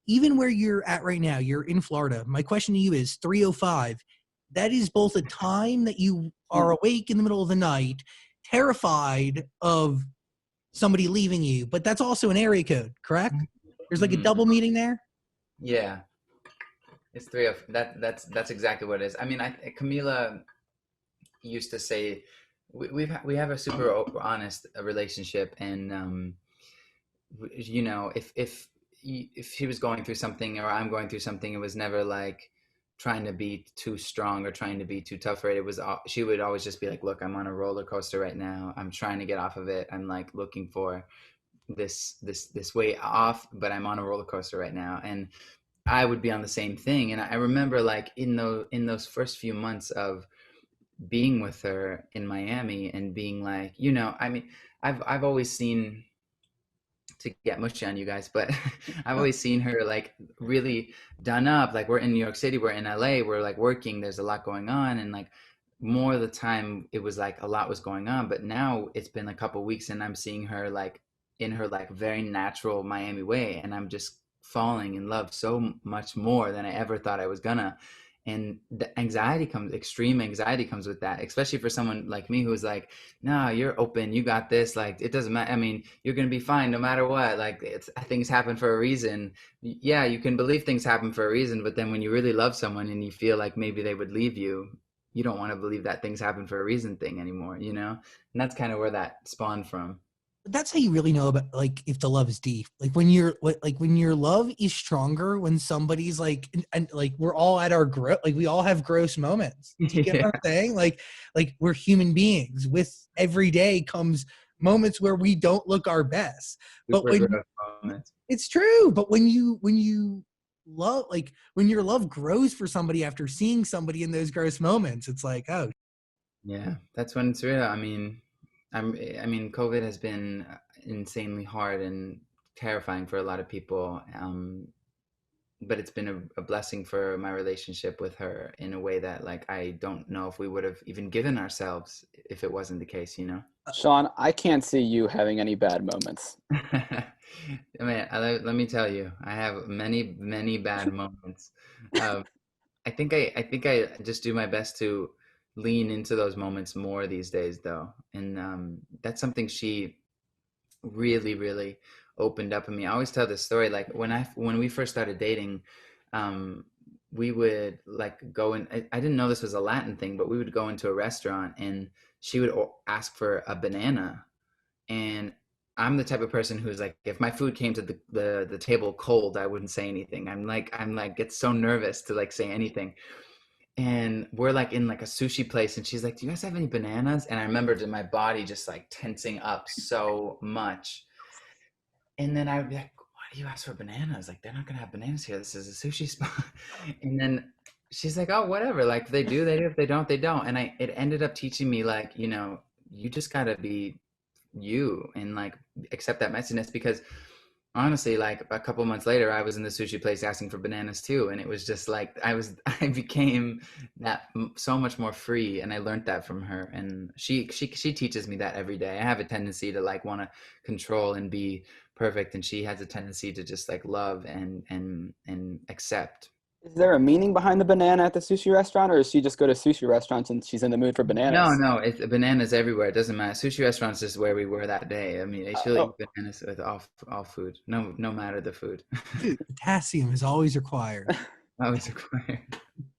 even where you're at right now, you're in Florida. My question to you is 3:05. That is both a time that you are awake in the middle of the night, terrified of somebody leaving you, but that's also an area code, correct? There's like a double meaning there. Yeah, it's three of that. That's exactly what it is. I mean, Camila used to say we have a super honest relationship, and you know, if she was going through something or I'm going through something, it was never like trying to be too strong or trying to be too tough for it. It was she would always just be like, look, I'm on a roller coaster right now. I'm trying to get off of it. I'm like looking for this way off, but I'm on a roller coaster right now. And I would be on the same thing. And I remember like in those first few months of being with her in Miami and being like, you know, I mean, I've always seen, to get mushy on you guys, but I've always seen her like really done up. Like we're in New York City, we're in LA, we're like working, there's a lot going on, and like more of the time it was like a lot was going on. But now it's been a couple weeks and I'm seeing her like in her like very natural Miami way, and I'm just falling in love so much more than I ever thought I was gonna. And the anxiety comes, extreme anxiety comes with that, especially for someone like me who's like, no, you're open, you got this, like it doesn't matter, I mean, you're gonna be fine no matter what, like things happen for a reason. Yeah, you can believe things happen for a reason, but then when you really love someone and you feel like maybe they would leave you, you don't want to believe that things happen for a reason thing anymore, you know. And that's kind of where that spawned from. That's how you really know about like if the love is deep. Like when when your love is stronger, when somebody's like, and like we're all at our like we all have gross moments. Do you get Yeah. what I'm saying? Like we're human beings. With every day comes moments where we don't look our best. But Super when growth moments. it's true, but when you love, like when your love grows for somebody after seeing somebody in those gross moments, it's like, oh, Yeah, that's when it's real. I mean, I mean, COVID has been insanely hard and terrifying for a lot of people. But it's been a blessing for my relationship with her in a way that, like, I don't know if we would have even given ourselves if it wasn't the case, you know? Shawn, I can't see you having any bad moments. I mean, let me tell you, I have many, many bad moments. Um, I think I just do my best to lean into those moments more these days, though, and that's something she really, really opened up in me. I always tell this story, like when we first started dating, um, we would like go in. I didn't know this was a Latin thing, but we would go into a restaurant and she would ask for a banana, and I'm the type of person who's like, if my food came to the table cold, I wouldn't say anything. I'm like get so nervous to like say anything. And we're like in like a sushi place and she's like, do you guys have any bananas? And I remember my body just like tensing up so much. And then I would be like, why do you ask for bananas? Like, they're not gonna have bananas here. This is a sushi spot. And then she's like, oh, whatever. Like, if they do, they do. If they don't, they don't. And it ended up teaching me, like, you know, you just gotta be you and like accept that messiness. Because honestly, like a couple months later, I was in the sushi place asking for bananas too. And it was just like, I became so much more free. And I learned that from her. And she teaches me that every day. I have a tendency to like want to control and be perfect, and she has a tendency to just like love and accept. Is there a meaning behind the banana at the sushi restaurant, or does she just go to sushi restaurants and she's in the mood for No, bananas? no, it's bananas everywhere. It doesn't matter. Sushi restaurants is where we were that day. I mean, she'll eat Oh, bananas with all food, no matter the food. dude, potassium is always required. Always required.